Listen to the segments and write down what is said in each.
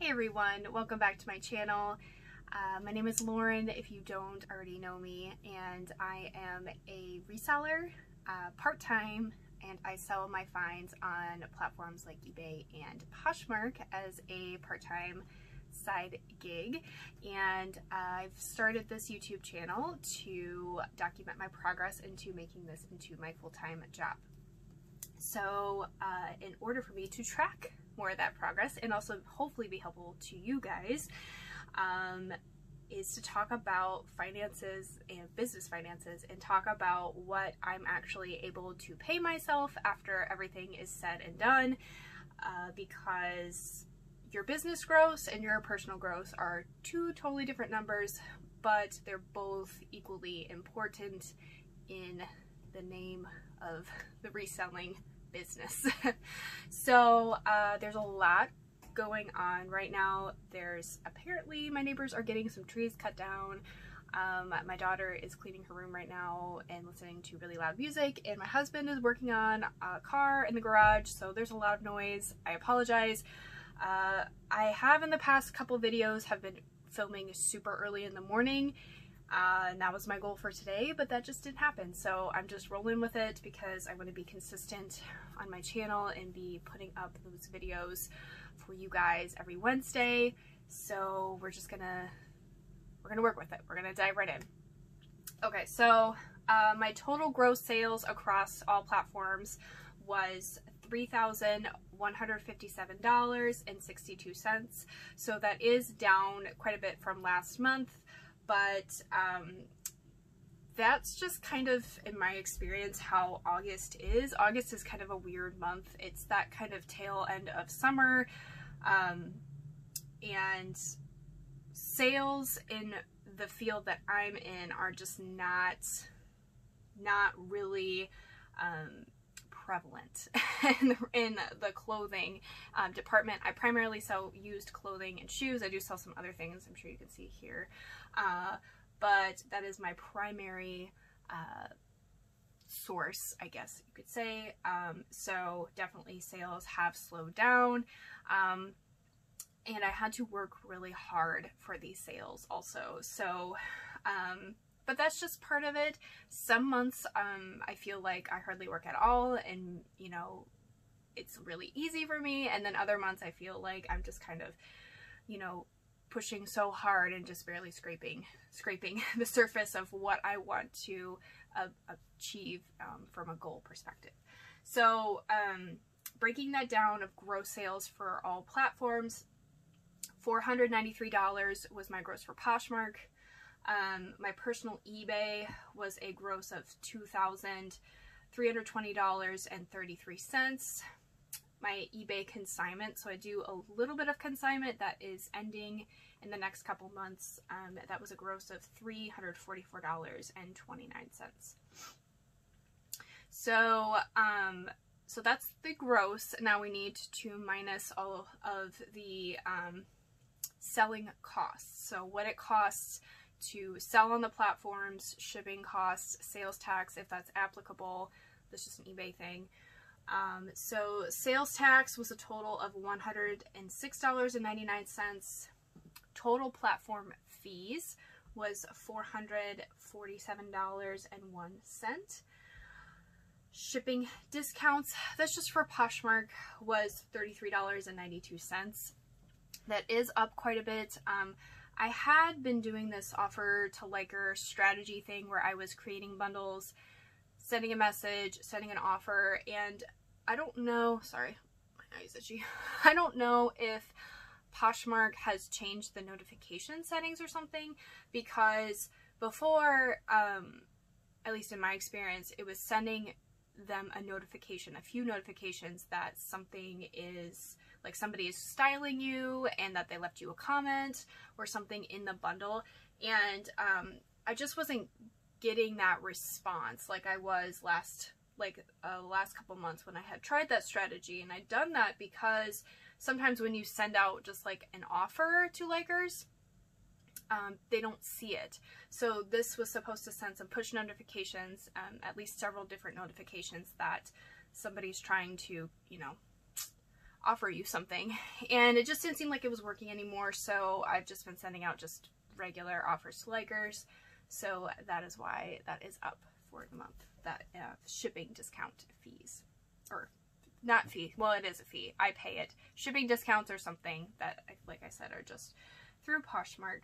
Hey everyone, welcome back to my channel. My name is Lauren, if you don't already know me, and I am a reseller, part-time, and I sell my finds on platforms like eBay and Poshmark as a part-time side gig. And I've started this YouTube channel to document my progress into making this into my full-time job. So in order for me to track more of that progress and also hopefully be helpful to you guys, is to talk about finances and business finances and talk about what I'm actually able to pay myself after everything is said and done, because your business gross and your personal gross are two totally different numbers, but they're both equally important in the name of the reselling business. So there's a lot going on right now. There's apparently my neighbors are getting some trees cut down. My daughter is cleaning her room right now and listening to really loud music, and my husband is working on a car in the garage, so there's a lot of noise. I apologize. I have in the past couple videos have been filming super early in the morning, and that was my goal for today, but that just didn't happen. So I'm just rolling with it because I want to be consistent on my channel and be putting up those videos for you guys every Wednesday. So we're gonna work with it. We're gonna dive right in. Okay, so my total gross sales across all platforms was $3,157.62. So that is down quite a bit from last month, but that's just kind of, in my experience, how August is. August is kind of a weird month. It's that kind of tail end of summer, and sales in the field that I'm in are just not really prevalent in the clothing department. I primarily sell used clothing and shoes. I do sell some other things, I'm sure you can see here, but that is my primary source, I guess you could say. So definitely sales have slowed down, and I had to work really hard for these sales also. So but that's just part of it. Some months I feel like I hardly work at all, and you know, it's really easy for me, and then other months I feel like I'm just kind of, you know, pushing so hard and just barely scraping the surface of what I want to achieve from a goal perspective. So breaking that down of gross sales for all platforms, $493 was my gross for Poshmark. My personal eBay was a gross of $2,320.33. My eBay consignment, so I do a little bit of consignment that is ending in the next couple months, that was a gross of $344.29. So so that's the gross. Now we need to minus all of the selling costs. So what it costs to sell on the platforms, shipping costs, sales tax, if that's applicable. That's just an eBay thing. So sales tax was a total of $106.99. Total platform fees was $447.01. Shipping discounts, that's just for Poshmark, was $33.92. That is up quite a bit. I had been doing this offer to liker strategy thing where I was creating bundles, sending a message, sending an offer, and I don't know, sorry, my eye is itchy. I don't know if Poshmark has changed the notification settings or something, because before, at least in my experience, it was sending them a notification, a few notifications that something is, like somebody is styling you and that they left you a comment or something in the bundle, and I just wasn't getting that response like I was last couple months when I had tried that strategy. And I'd done that because sometimes when you send out just like an offer to likers, they don't see it. So this was supposed to send some push notifications, at least several different notifications that somebody's trying to, you know, offer you something. And it just didn't seem like it was working anymore, so I've just been sending out just regular offers to likers. So that is why that is up for the month, that shipping discount fees. Or not fee, well, it is a fee. I pay it. Shipping discounts or something that, like I said, are just through Poshmark.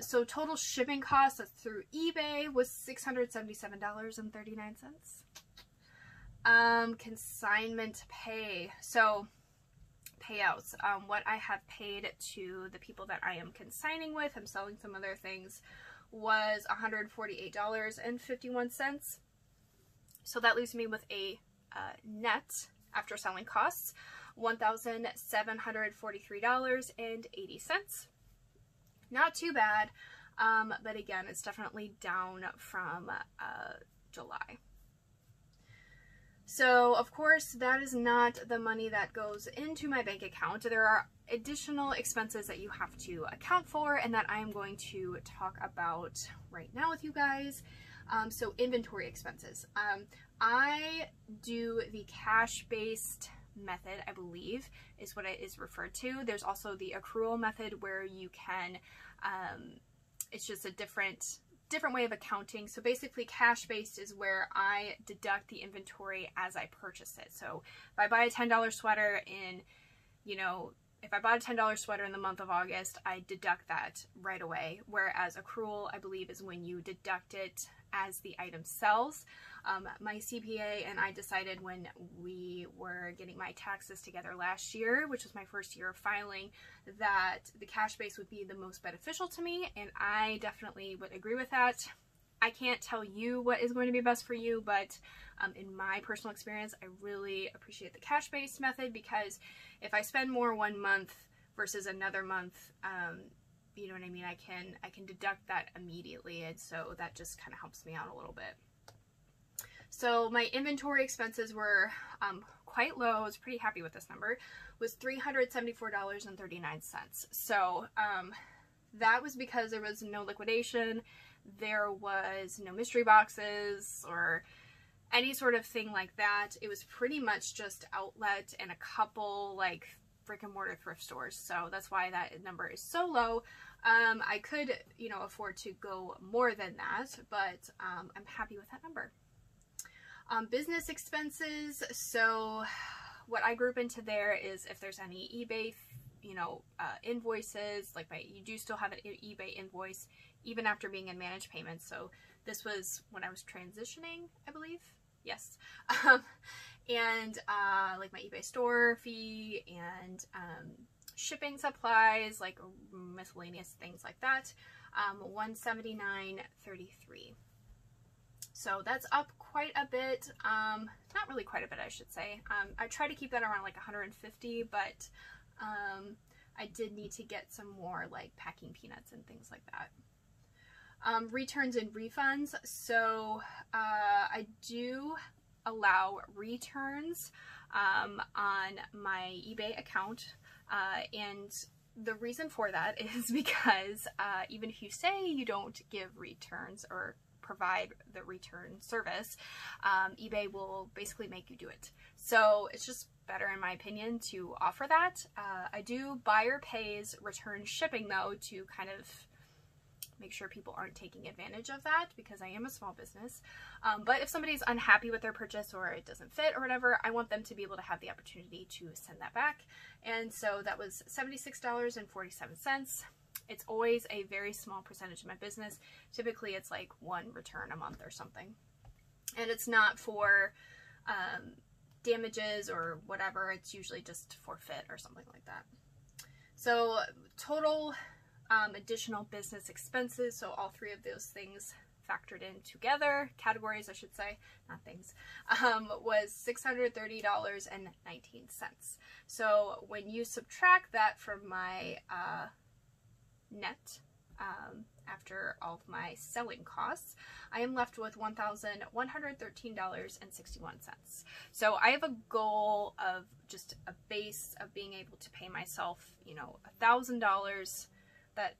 So total shipping costs through eBay was $677.39. Consignment pay. So payouts. What I have paid to the people that I am consigning with, I'm selling some other things, was $148.51. So that leaves me with a net, after selling costs, $1,743.80. Not too bad, but again, it's definitely down from July. So, of course, that is not the money that goes into my bank account. There are additional expenses that you have to account for and that I am going to talk about right now with you guys. So, inventory expenses. I do the cash-based method, I believe, is what it is referred to. There's also the accrual method where you can, it's just a different way of accounting. So basically cash-based is where I deduct the inventory as I purchase it. So if I buy a $10 sweater in, if I bought a $10 sweater in the month of August, I deduct that right away. Whereas accrual, I believe, is when you deduct it as the item sells. My CPA and I decided when we were getting my taxes together last year, which was my first year of filing, that the cash base would be the most beneficial to me, and I definitely would agree with that. I can't tell you what is going to be best for you, but in my personal experience, I really appreciate the cash-based method, because if I spend more one month versus another month, you know what I mean, I can deduct that immediately, and so that just kind of helps me out a little bit. So my inventory expenses were quite low. I was pretty happy with this number. Was $374.39. So that was because there was no liquidation, there was no mystery boxes or any sort of thing like that. It was pretty much just outlet and a couple like brick and mortar thrift stores. So that's why that number is so low. I could, afford to go more than that, but I'm happy with that number. Business expenses. So what I group into there is if there's any eBay, invoices, like you do still have an eBay invoice even after being in managed payments. So this was when I was transitioning, I believe. Yes. And like my eBay store fee and shipping supplies, like miscellaneous things like that, $179.33. So that's up quite a bit. Not really quite a bit, I should say. I try to keep that around like 150, but I did need to get some more like packing peanuts and things like that. Returns and refunds. So I do allow returns on my eBay account, and the reason for that is because even if you say you don't give returns or provide the return service, eBay will basically make you do it. So it's just better, in my opinion, to offer that. I do buyer pays return shipping though, to kind of make sure people aren't taking advantage of that, because I am a small business. But if somebody's unhappy with their purchase or it doesn't fit or whatever, I want them to be able to have the opportunity to send that back. And so that was $76.47. It's always a very small percentage of my business. Typically it's like one return a month or something. And it's not for damages or whatever. It's usually just for fit or something like that. So total additional business expenses, so all three of those things factored in together, categories I should say, not things, was $630.19. So when you subtract that from my net, after all of my selling costs, I am left with $1,113.61. So I have a goal of just a base of being able to pay myself, $1,000 that,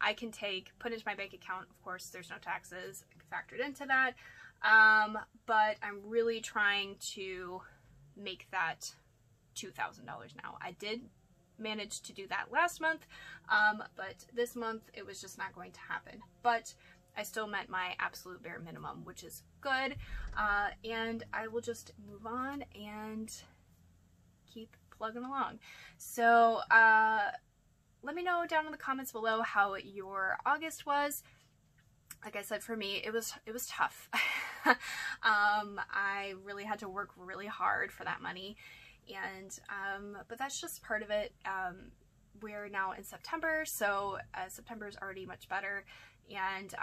I can put into my bank account. Of course, there's no taxes factored into that. But I'm really trying to make that $2,000 now. I did manage to do that last month, but this month it was just not going to happen. But I still met my absolute bare minimum, which is good, and I will just move on and keep plugging along. So let me know down in the comments below how your August was. Like I said, for me, it was tough. I really had to work really hard for that money, and but that's just part of it. We're now in September, so September is already much better, and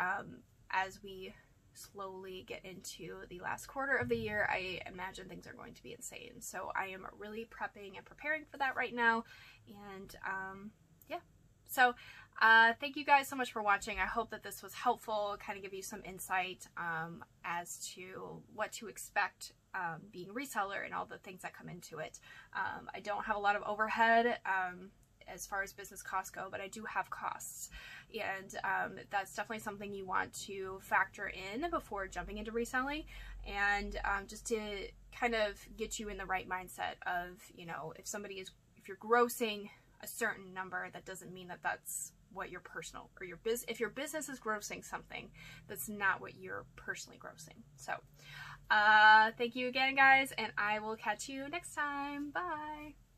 as we slowly get into the last quarter of the year, I imagine things are going to be insane. So I am really prepping and preparing for that right now, and yeah. So thank you guys so much for watching. I hope that this was helpful, kind of give you some insight as to what to expect being a reseller and all the things that come into it. I don't have a lot of overhead as far as business costs go, but I do have costs, and that's definitely something you want to factor in before jumping into reselling, and just to kind of get you in the right mindset of, you know, if you're grossing a certain number, that doesn't mean that that's what your personal or if your business is grossing something, that's not what you're personally grossing. So thank you again, guys, and I will catch you next time. Bye.